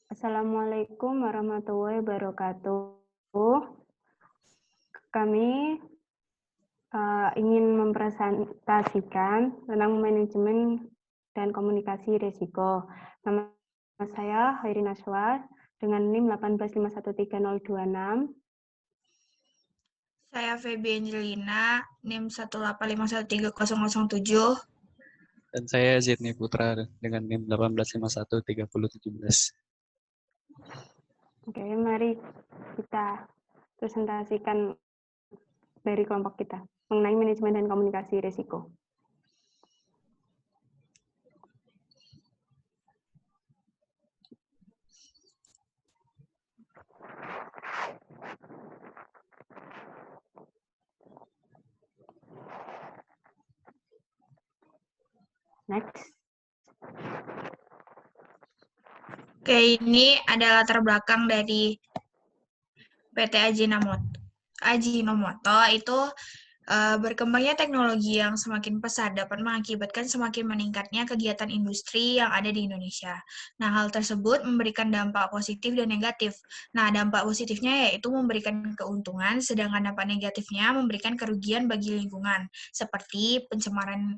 Assalamualaikum warahmatullahi wabarakatuh. Kami ingin mempresentasikan tentang manajemen dan komunikasi risiko. Nama saya Hairi Naswa dengan NIM 1851326. Saya Feby Angelina, NIM 1851307. Dan saya Zidni Putra dengan NIM 18513017. Oke, mari kita presentasikan dari kelompok kita mengenai manajemen dan komunikasi risiko. Next. Oke, ini adalah latar belakang dari PT Ajinomoto itu berkembangnya teknologi yang semakin pesat dapat mengakibatkan semakin meningkatnya kegiatan industri yang ada di Indonesia. Nah, hal tersebut memberikan dampak positif dan negatif. Nah, dampak positifnya yaitu memberikan keuntungan, sedangkan dampak negatifnya memberikan kerugian bagi lingkungan, seperti pencemaran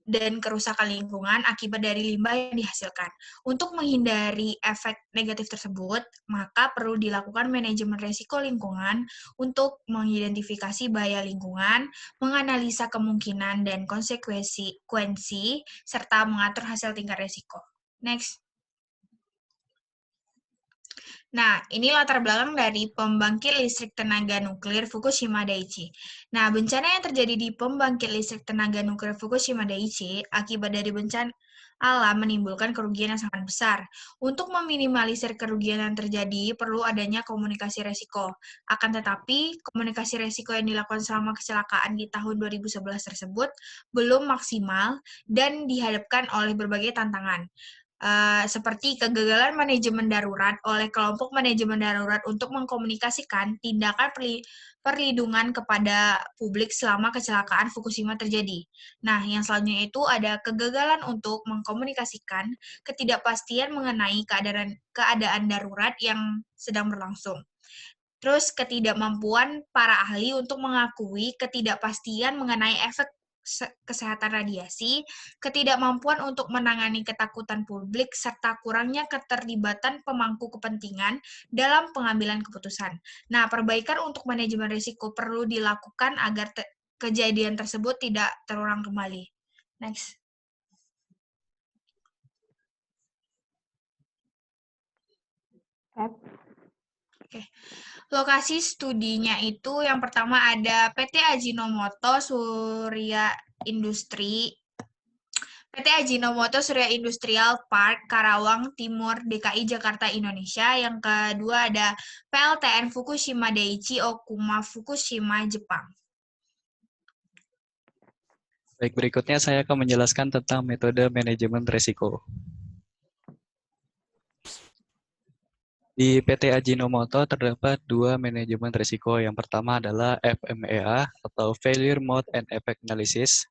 dan kerusakan lingkungan akibat dari limbah yang dihasilkan. Untuk menghindari efek negatif tersebut, maka perlu dilakukan manajemen risiko lingkungan untuk mengidentifikasi bahaya lingkungan, menganalisa kemungkinan dan konsekuensi, serta mengatur hasil tingkat risiko. Next. Nah, ini latar belakang dari pembangkit listrik tenaga nuklir Fukushima Daiichi. Nah, bencana yang terjadi di pembangkit listrik tenaga nuklir Fukushima Daiichi akibat dari bencana alam menimbulkan kerugian yang sangat besar. Untuk meminimalisir kerugian yang terjadi, perlu adanya komunikasi resiko. Akan tetapi, komunikasi resiko yang dilakukan selama kecelakaan di tahun 2011 tersebut belum maksimal dan dihadapkan oleh berbagai tantangan. Seperti kegagalan manajemen darurat oleh kelompok manajemen darurat untuk mengkomunikasikan tindakan perlindungan kepada publik selama kecelakaan Fukushima terjadi. Nah, yang selanjutnya itu ada kegagalan untuk mengkomunikasikan ketidakpastian mengenai keadaan darurat yang sedang berlangsung. Terus ketidakmampuan para ahli untuk mengakui ketidakpastian mengenai efek kesehatan radiasi, ketidakmampuan untuk menangani ketakutan publik, serta kurangnya keterlibatan pemangku kepentingan dalam pengambilan keputusan. Nah, perbaikan untuk manajemen risiko perlu dilakukan agar kejadian tersebut tidak terulang kembali. Next. Oke. Lokasi studinya itu yang pertama ada PT Ajinomoto Surya Industri, PT Ajinomoto Surya Industrial Park, Karawang Timur, DKI Jakarta, Indonesia. Yang kedua ada PLTN Fukushima Daiichi Okuma Fukushima, Jepang. Baik, berikutnya saya akan menjelaskan tentang metode manajemen risiko. Di PT Ajinomoto terdapat dua manajemen risiko. Yang pertama adalah FMEA atau Failure Mode and Effect Analysis,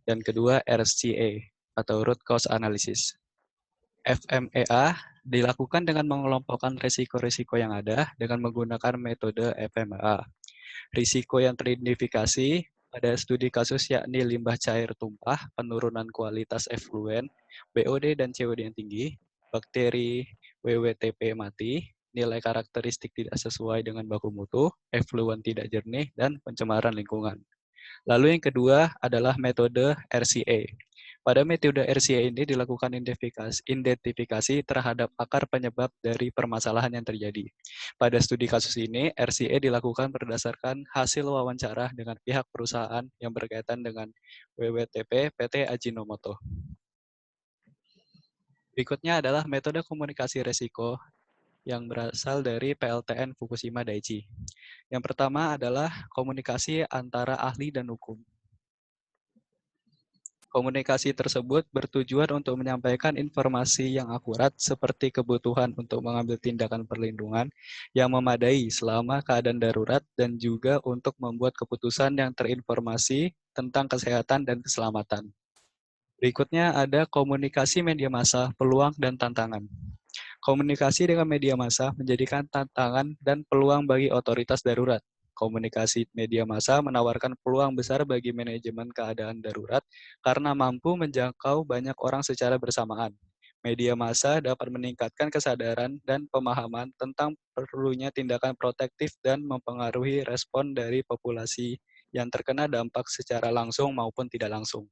dan kedua RCA atau Root Cause Analysis. FMEA dilakukan dengan mengelompokkan risiko-risiko yang ada dengan menggunakan metode FMEA. Risiko yang teridentifikasi pada studi kasus yakni limbah cair tumpah, penurunan kualitas efluen, BOD dan COD yang tinggi, bakteri WWTP mati, nilai karakteristik tidak sesuai dengan baku mutu, efluen tidak jernih, dan pencemaran lingkungan. Lalu yang kedua adalah metode RCA. Pada metode RCA ini dilakukan identifikasi terhadap akar penyebab dari permasalahan yang terjadi. Pada studi kasus ini, RCA dilakukan berdasarkan hasil wawancara dengan pihak perusahaan yang berkaitan dengan WWTP PT Ajinomoto. Berikutnya adalah metode komunikasi risiko yang berasal dari PLTN Fukushima Daiichi. Yang pertama adalah komunikasi antara ahli dan hukum. Komunikasi tersebut bertujuan untuk menyampaikan informasi yang akurat seperti kebutuhan untuk mengambil tindakan perlindungan yang memadai selama keadaan darurat dan juga untuk membuat keputusan yang terinformasi tentang kesehatan dan keselamatan. Berikutnya ada komunikasi media massa, peluang dan tantangan. Komunikasi dengan media massa menjadikan tantangan dan peluang bagi otoritas darurat. Komunikasi media massa menawarkan peluang besar bagi manajemen keadaan darurat karena mampu menjangkau banyak orang secara bersamaan. Media massa dapat meningkatkan kesadaran dan pemahaman tentang perlunya tindakan protektif dan mempengaruhi respon dari populasi yang terkena dampak secara langsung maupun tidak langsung.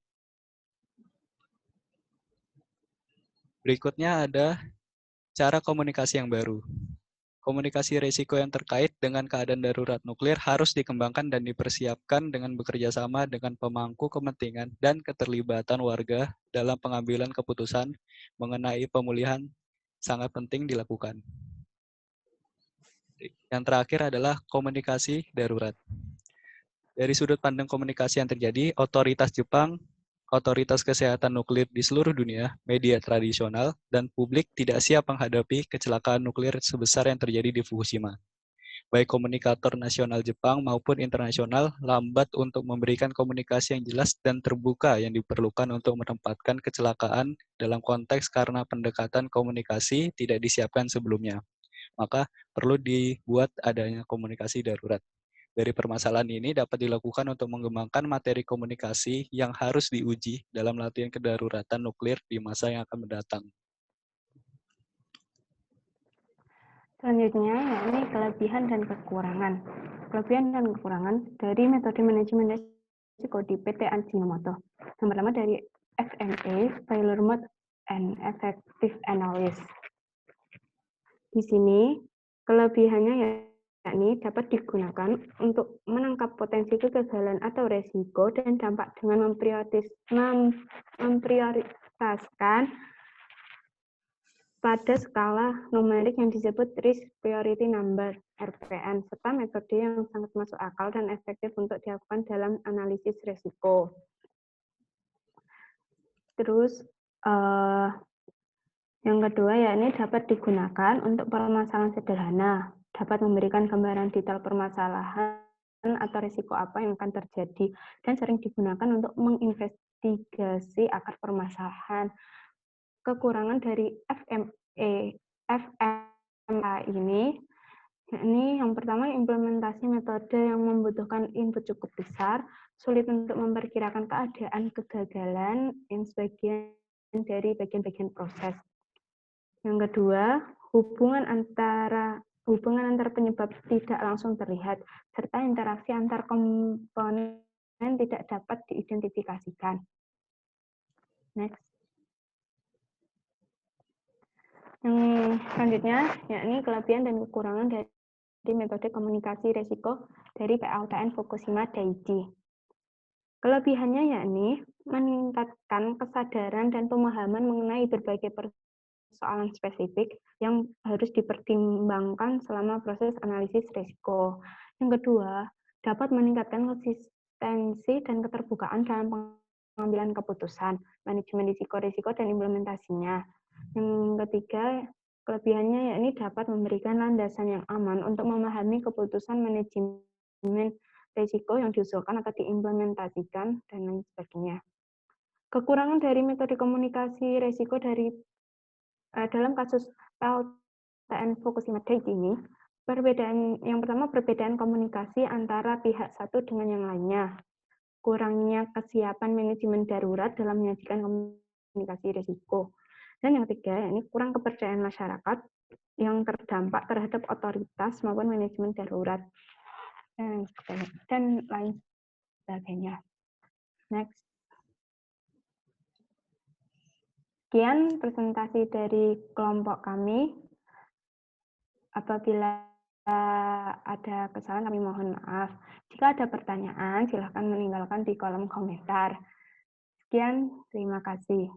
Berikutnya ada cara komunikasi yang baru. Komunikasi risiko yang terkait dengan keadaan darurat nuklir harus dikembangkan dan dipersiapkan dengan bekerja sama dengan pemangku kepentingan dan keterlibatan warga dalam pengambilan keputusan mengenai pemulihan sangat penting dilakukan. Yang terakhir adalah komunikasi darurat. Dari sudut pandang komunikasi yang terjadi, otoritas Jepang, otoritas kesehatan nuklir di seluruh dunia, media tradisional, dan publik tidak siap menghadapi kecelakaan nuklir sebesar yang terjadi di Fukushima. Baik komunikator nasional Jepang maupun internasional lambat untuk memberikan komunikasi yang jelas dan terbuka yang diperlukan untuk menempatkan kecelakaan dalam konteks karena pendekatan komunikasi tidak disiapkan sebelumnya. Maka perlu dibuat adanya komunikasi darurat. Dari permasalahan ini dapat dilakukan untuk mengembangkan materi komunikasi yang harus diuji dalam latihan kedaruratan nuklir di masa yang akan mendatang. Selanjutnya, yakni kelebihan dan kekurangan. Kelebihan dan kekurangan dari metode manajemen risiko di PT Ajinomoto. Yang pertama dari FME, Failure Mode and Effective Analysis. Di sini, kelebihannya yakni dapat digunakan untuk menangkap potensi kegagalan atau resiko dan dampak dengan memprioritaskan pada skala numerik yang disebut Risk Priority Number (RPN), serta metode yang sangat masuk akal dan efektif untuk dilakukan dalam analisis risiko. Terus, yang kedua, yakni dapat digunakan untuk permasalahan sederhana, dapat memberikan gambaran detail permasalahan atau risiko apa yang akan terjadi, dan sering digunakan untuk menginvestigasi akar permasalahan. Kekurangan dari FMA ini, yakni yang pertama implementasi metode yang membutuhkan input cukup besar, sulit untuk memperkirakan keadaan kegagalan yang sebagian dari bagian-bagian proses. Yang kedua, hubungan antar penyebab tidak langsung terlihat, serta interaksi antar komponen tidak dapat diidentifikasikan. Next. Yang selanjutnya, yakni kelebihan dan kekurangan dari metode komunikasi risiko dari PLTN Fukushima Daiichi. Kelebihannya yakni meningkatkan kesadaran dan pemahaman mengenai berbagai persoalan spesifik yang harus dipertimbangkan selama proses analisis risiko. Yang kedua, dapat meningkatkan konsistensi dan keterbukaan dalam pengambilan keputusan, manajemen risiko-risiko dan implementasinya. Yang ketiga, kelebihannya yakni dapat memberikan landasan yang aman untuk memahami keputusan manajemen risiko yang diusulkan atau diimplementasikan, dan lain sebagainya. Kekurangan dari metode komunikasi risiko dalam kasus PLTN Fukushima Daiichi ini, yang pertama perbedaan komunikasi antara pihak satu dengan yang lainnya, kurangnya kesiapan manajemen darurat dalam menyajikan komunikasi risiko, dan yang ketiga, ini kurang kepercayaan masyarakat yang terdampak terhadap otoritas maupun manajemen darurat, dan lain sebagainya. Next. Sekian presentasi dari kelompok kami. Apabila ada kesalahan, kami mohon maaf. Jika ada pertanyaan, silahkan meninggalkan di kolom komentar. Sekian, terima kasih.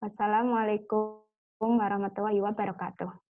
Wassalamualaikum warahmatullahi wabarakatuh.